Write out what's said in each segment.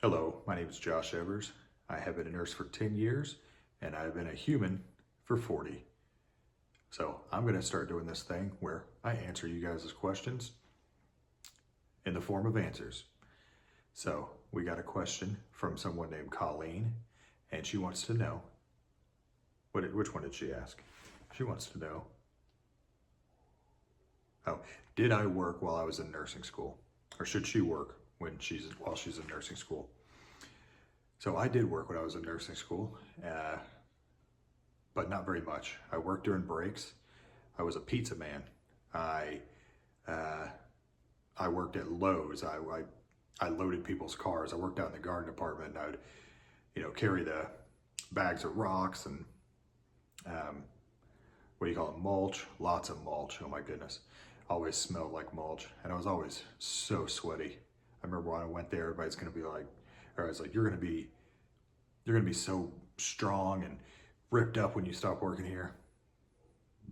Hello, my name is Josh Evers. I have been a nurse for 10 years and I've been a human for 40. So I'm going to start doing this thing where I answer you guys' questions in the form of answers. So we got a question from someone named Colleen and she wants to know, which one did she ask? She wants to know, did I work while I was in nursing school? Or should she work while she's in nursing school? So I did work when I was in nursing school, but not very much. I worked during breaks. I was a pizza man. I worked at Lowe's. I loaded people's cars. I worked out in the garden department. And I'd carry the bags of rocks and what do you call it, mulch? Lots of mulch. Oh my goodness, always smelled like mulch, and I was always so sweaty. I remember when I went there, everybody's gonna be like, or I was like, you're gonna be so strong and ripped up when you stop working here.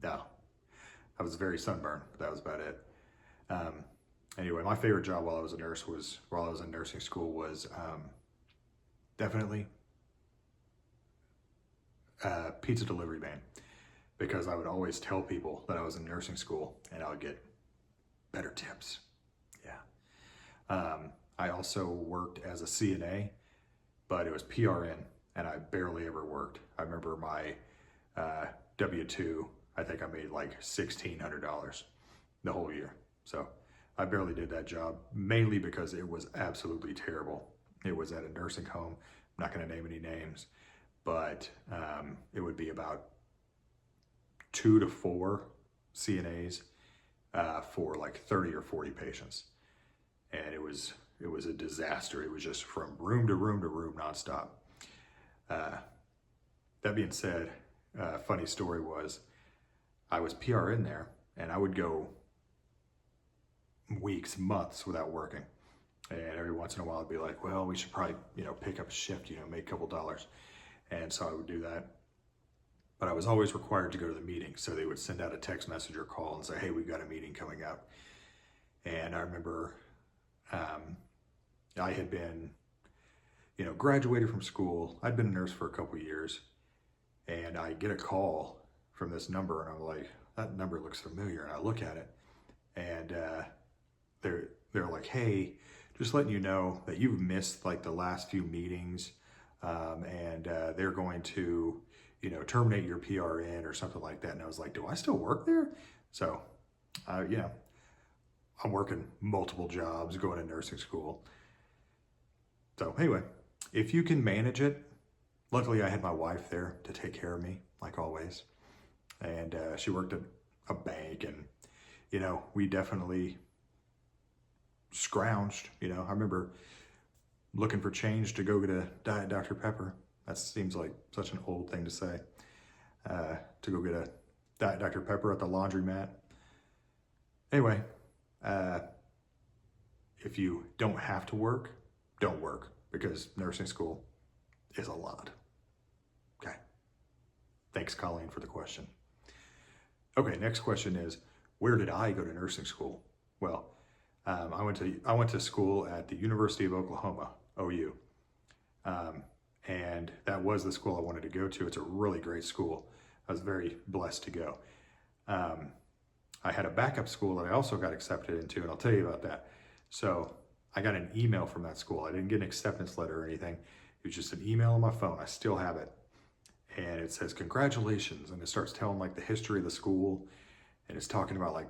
No, I was very sunburned, but that was about it. Anyway, my favorite job while I was in nursing school was definitely pizza delivery man, because I would always tell people that I was in nursing school and I would get better tips. Yeah. I also worked as a CNA, but it was PRN and I barely ever worked. I remember my W-2, I think I made like $1,600 the whole year. So I barely did that job, mainly because it was absolutely terrible. It was at a nursing home. I'm not gonna name any names, but it would be about 2 to 4 CNAs for like 30 or 40 patients. And it was a disaster. It was just from room to room to room nonstop. That being said, funny story was I was PRN there and I would go weeks, months without working. And every once in a while I'd be like, well, we should probably, pick up a shift, make a couple dollars. And so I would do that. But I was always required to go to the meeting. So they would send out a text message or call and say, hey, we've got a meeting coming up. And I remember I had been, graduated from school. I'd been a nurse for a couple years and I get a call from this number and I'm like, that number looks familiar. And I look at it and they're like, hey, just letting you know that you've missed like the last few meetings and they're going to, terminate your PRN or something like that. And I was like, do I still work there? So, I'm working multiple jobs, going to nursing school. So anyway, if you can manage it, luckily I had my wife there to take care of me, like always. And she worked at a bank and, we definitely scrounged, I remember looking for change to go get a Diet Dr. Pepper. That seems like such an old thing to say, to go get a Diet Dr. Pepper at the laundromat. Anyway, if you don't have to work, don't work, because nursing school is a lot. Okay. Thanks, Colleen, for the question. Okay, next question is, where did I go to nursing school? Well, I went to school at the University of Oklahoma, OU. And that was the school I wanted to go to. It's a really great school. I was very blessed to go. I had a backup school that I also got accepted into, and I'll tell you about that. So I got an email from that school. I didn't get an acceptance letter or anything. It was just an email on my phone. I still have it. And it says, congratulations. And it starts telling like the history of the school. And it's talking about like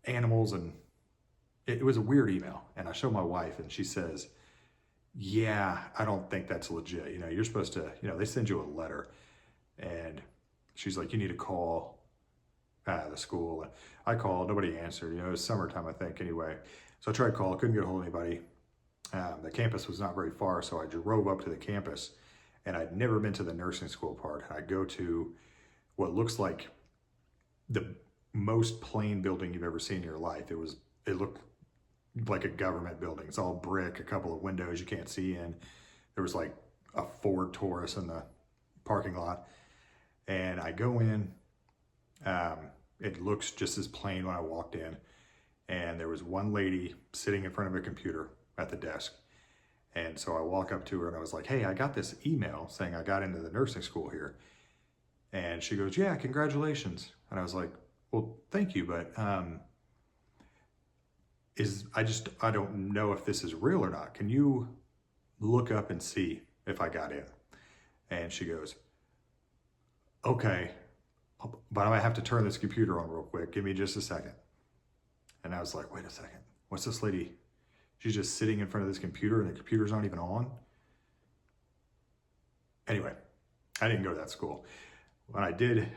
animals, and it was a weird email. And I show my wife and she says, yeah, I don't think that's legit. You're supposed to, they send you a letter. And she's like, you need to call the school. And I called, nobody answered. It was summertime, I think, anyway. So I tried to call, couldn't get a hold of anybody. The campus was not very far, so I drove up to the campus, and I'd never been to the nursing school part. I go to what looks like the most plain building you've ever seen in your life. It looked like a government building. It's all brick, a couple of windows you can't see in. There was like a Ford Taurus in the parking lot. And I go in, it looks just as plain when I walked in. And there was one lady sitting in front of a computer at the desk. And so I walk up to her and I was like, hey, I got this email saying I got into the nursing school here. And she goes, yeah, congratulations. And I was like, well, thank you, but I don't know if this is real or not. Can you look up and see if I got in? And she goes, okay, but I might have to turn this computer on real quick. Give me just a second. And I was like, wait a second. What's this lady? She's just sitting in front of this computer and the computer's not even on. Anyway, I didn't go to that school. When I did,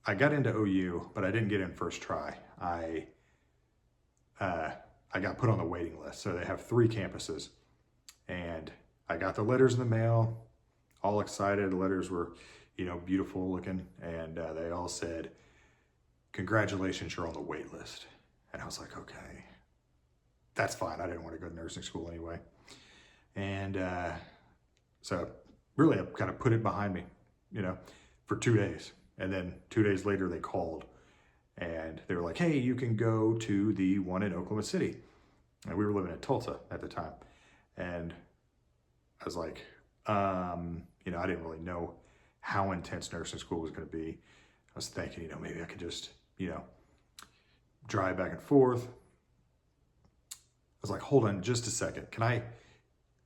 I got into OU, but I didn't get in first try. I got put on the waiting list. So they have 3 campuses, and I got the letters in the mail, all excited. The letters were, beautiful looking. And they all said, congratulations, you're on the wait list. And I was like, okay, that's fine. I didn't want to go to nursing school anyway. And so really I kind of put it behind me, for 2 days. And then 2 days later they called and they were like, hey, you can go to the one in Oklahoma City. And we were living in Tulsa at the time. And I was like, I didn't really know how intense nursing school was going to be. I was thinking, maybe I could just, drive back and forth. I was like, hold on just a second. Can I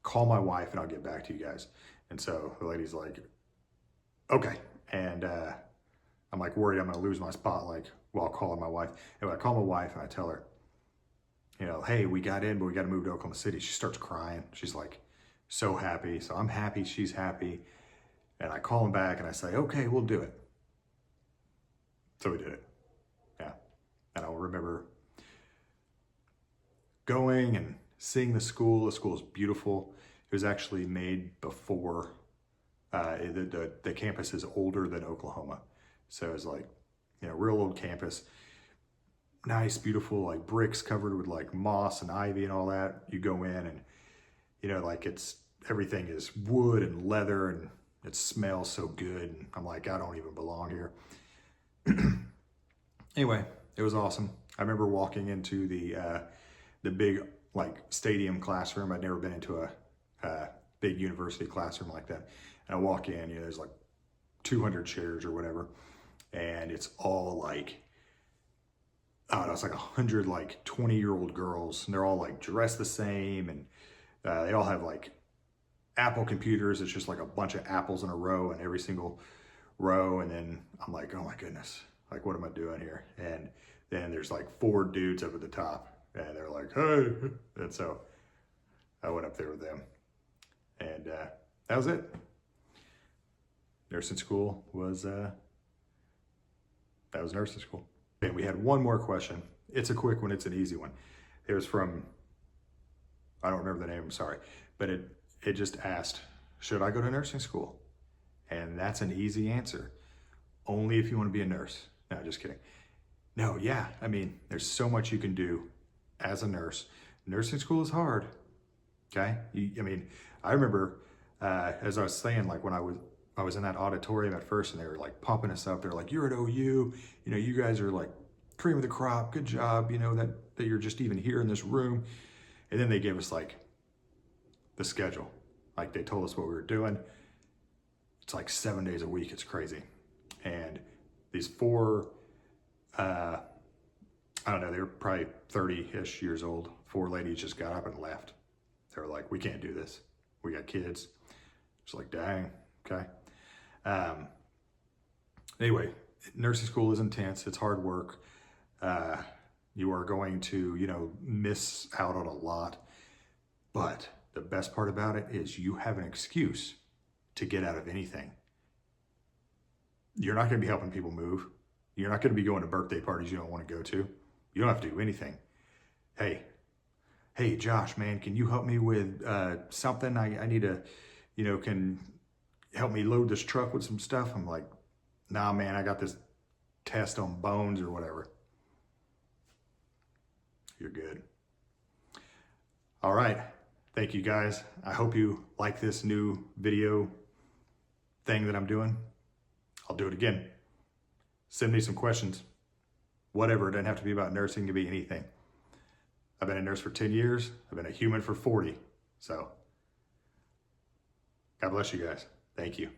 call my wife and I'll get back to you guys? And so the lady's like, okay. And I'm like worried I'm going to lose my spot, like while calling my wife. And when I call my wife and I tell her, hey, we got in, but we got to move to Oklahoma City. She starts crying. She's like so happy. So I'm happy. She's happy. And I call him back and I say, okay, we'll do it. So we did it. Yeah. And I'll remember going and seeing the school. The school is beautiful. It was actually made before, the campus is older than Oklahoma. So it's like, real old campus. Nice, beautiful, like bricks covered with like moss and ivy and all that. You go in and, everything is wood and leather and it smells so good. And I'm like, I don't even belong here. Anyway, it was awesome. I remember walking into the big like stadium classroom. I'd never been into a big university classroom like that. And I walk in, there's like 200 chairs or whatever. And it's all like, I don't know, it's like 100 like 20-year-old girls. And they're all like dressed the same. And they all have like Apple computers. It's just like a bunch of apples in a row in every single row. And then I'm like, oh my goodness, like what am I doing here? And then there's like 4 dudes up at the top and they're like, hey. And so I went up there with them and that was it. Nursing school was, that was nursing school. And we had one more question. It's a quick one. It's an easy one. It was from, I don't remember the name, I'm sorry, but it just asked, should I go to nursing school? And that's an easy answer. Only if you want to be a nurse. No, just kidding. No, yeah. I mean, there's so much you can do as a nurse. Nursing school is hard. Okay. I remember, as I was saying, like when I was in that auditorium at first and they were like pumping us up. They're like, you're at OU, you guys are like cream of the crop. Good job. That you're just even here in this room. And then they gave us like the schedule. Like they told us what we were doing. It's like 7 days a week. It's crazy. And these 4, I don't know, they were probably 30-ish years old. 4 ladies just got up and left. They were like, we can't do this. We got kids. It's like, dang, okay. Anyway, nursing school is intense. It's hard work. You are going to, miss out on a lot. But the best part about it is you have an excuse to get out of anything. You're not going to be helping people move. You're not going to be going to birthday parties you don't want to go to. You don't have to do anything. Hey, Josh, man, can you help me with something? I need to, can help me load this truck with some stuff? I'm like, nah, man, I got this test on bones or whatever. You're good. All right. Thank you, guys. I hope you like this new video thing that I'm doing. I'll do it again. Send me some questions. Whatever. It doesn't have to be about nursing. It can be anything. I've been a nurse for 10 years. I've been a human for 40. So God bless you guys. Thank you.